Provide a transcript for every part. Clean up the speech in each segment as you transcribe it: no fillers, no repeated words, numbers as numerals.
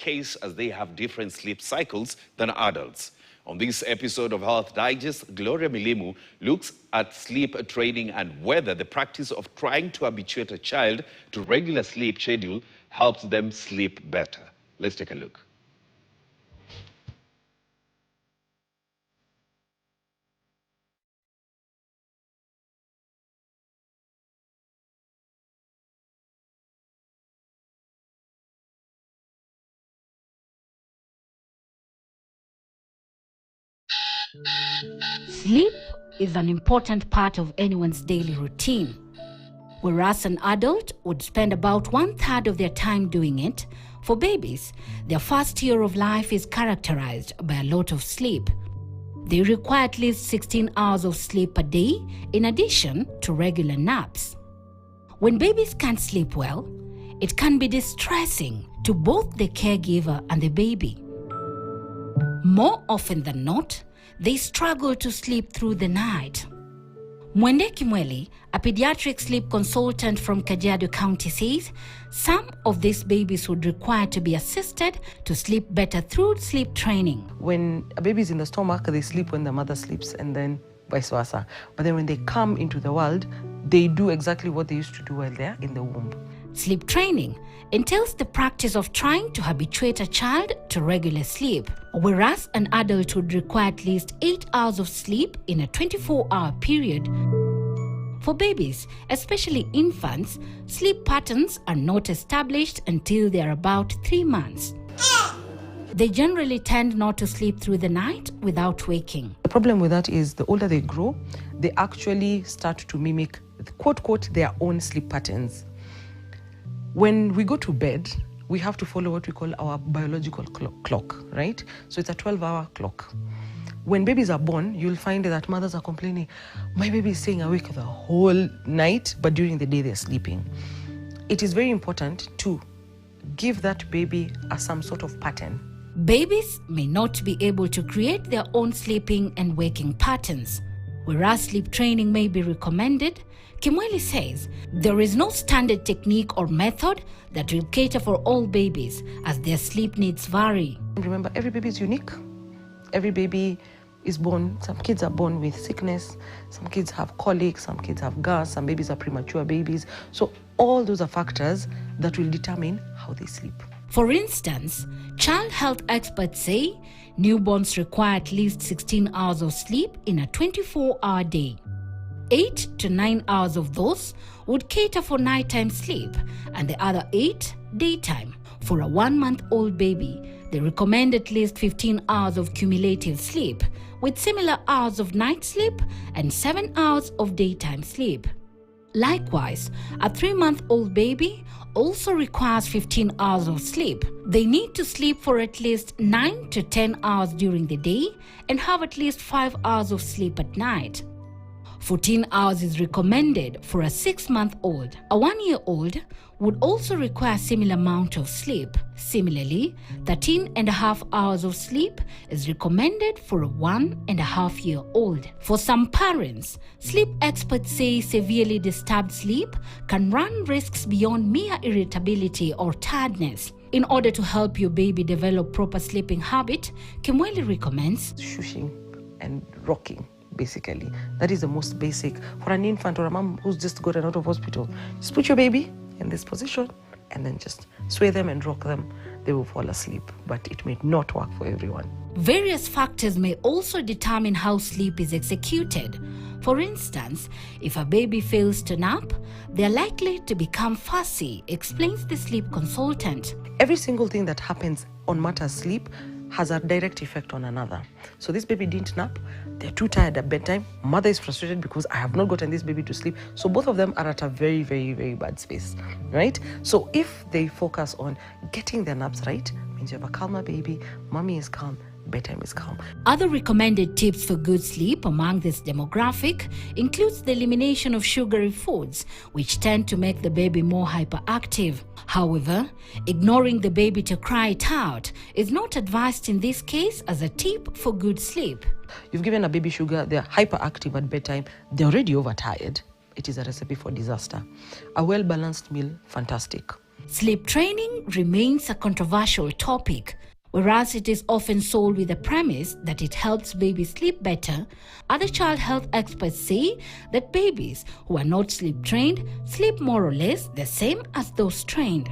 case as they have different sleep cycles than adults. On this episode of Health Digest, Gloria Milimu looks at sleep training and whether the practice of trying to habituate a child to regular sleep schedule helps them sleep better. Let's take a look. Sleep is an important part of anyone's daily routine. Whereas an adult would spend about 1/3 of their time doing it, for babies, their first year of life is characterized by a lot of sleep. They require at least 16 hours of sleep a day in addition to regular naps. When babies can't sleep well, it can be distressing to both the caregiver and the baby. More often than not, they struggle to sleep through the night. Mwende Kimweli, a pediatric sleep consultant from Kajiado County, says some of these babies would require to be assisted to sleep better through sleep training. When a baby is in the stomach, they sleep when the mother sleeps, and then vice versa. But then when they come into the world, they do exactly what they used to do while they're in the womb. Sleep training entails the practice of trying to habituate a child to regular sleep, whereas an adult would require at least 8 hours of sleep in a 24-hour period. For babies, especially infants, sleep patterns are not established until they are about 3 months. They generally tend not to sleep through the night without waking. The problem with that is the older they grow, they actually start to mimic, quote, their own sleep patterns. When we go to bed, we have to follow what we call our biological clock, right? So it's a 12-hour clock. When babies are born, you'll find that mothers are complaining, my baby is staying awake the whole night, but during the day they're sleeping. It is very important to give that baby some sort of pattern. Babies may not be able to create their own sleeping and waking patterns. Whereas sleep training may be recommended, Kimweli says there is no standard technique or method that will cater for all babies as their sleep needs vary. Remember, every baby is unique. Every baby is born, some kids are born with sickness, some kids have colic, some kids have gas, some babies are premature babies. So all those are factors that will determine how they sleep. For instance, child health experts say newborns require at least 16 hours of sleep in a 24-hour day. 8 to 9 hours of those would cater for nighttime sleep and the other 8 daytime. For a 1-month-old baby, they recommend at least 15 hours of cumulative sleep with similar hours of night sleep and 7 hours of daytime sleep. Likewise, a 3-month-old baby also requires 15 hours of sleep. They need to sleep for at least 9 to 10 hours during the day and have at least 5 hours of sleep at night. 14 hours is recommended for a 6-month-old. A 1-year-old would also require a similar amount of sleep. Similarly, 13.5 hours of sleep is recommended for a 1.5-year-old. For some parents, sleep experts say severely disturbed sleep can run risks beyond mere irritability or tiredness. In order to help your baby develop proper sleeping habit, Kimweli recommends shushing and rocking. Basically, that is the most basic for an infant or a mom who's just gotten out of hospital. Just put your baby in this position and then just sway them and rock them. They will fall asleep, but it may not work for everyone. Various factors may also determine how sleep is executed. For instance, if a baby fails to nap, they are likely to become fussy, explains the sleep consultant. Every single thing that happens on matters sleep has a direct effect on another. So this baby didn't nap, they're too tired at bedtime, mother is frustrated because I have not gotten this baby to sleep. So both of them are at a very, very, very bad space, right? So if they focus on getting their naps right, means you have a calmer baby, mommy is calm, bedtime is calm. Other recommended tips for good sleep among this demographic includes the elimination of sugary foods, which tend to make the baby more hyperactive. However, ignoring the baby to cry it out is not advised in this case as a tip for good sleep. You've given a baby sugar, they're hyperactive at bedtime, they're already overtired. It is a recipe for disaster. A well-balanced meal, fantastic. Sleep training remains a controversial topic. Whereas it is often sold with the premise that it helps babies sleep better, other child health experts say that babies who are not sleep trained sleep more or less the same as those trained.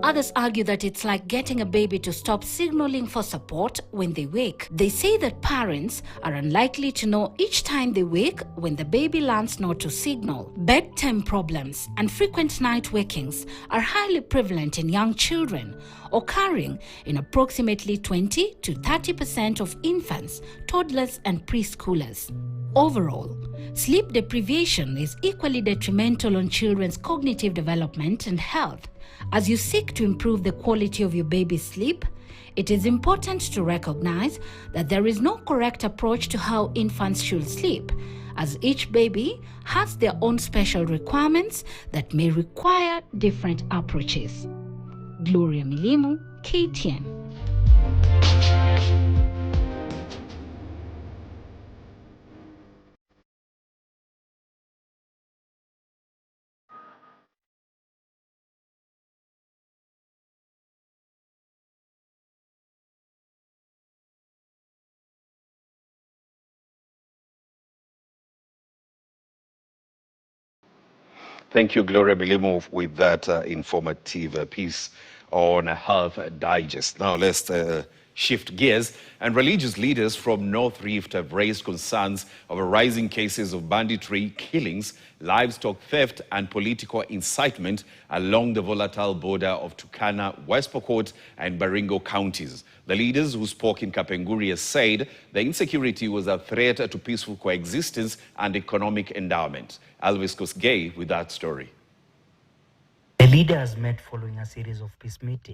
Others argue that it's like getting a baby to stop signaling for support when they wake. They say that parents are unlikely to know each time they wake when the baby learns not to signal. Bedtime problems and frequent night wakings are highly prevalent in young children, occurring in approximately 20 to 30% of infants, toddlers, and preschoolers. Overall, sleep deprivation is equally detrimental on children's cognitive development and health. As you seek to improve the quality of your baby's sleep, it is important to recognize that there is no correct approach to how infants should sleep, as each baby has their own special requirements that may require different approaches. Gloria Milimu, KTN. Thank you, Gloria Milimu, with that informative piece on Health Digest. Now let's shift gears. And religious leaders from North Rift have raised concerns over rising cases of banditry, killings, livestock theft, and political incitement along the volatile border of Turkana, West Pokot, and Baringo counties. The leaders who spoke in Kapenguria said the insecurity was a threat to peaceful coexistence and economic endowment. Alvis Kosgei with that story. The leaders met following a series of peace meetings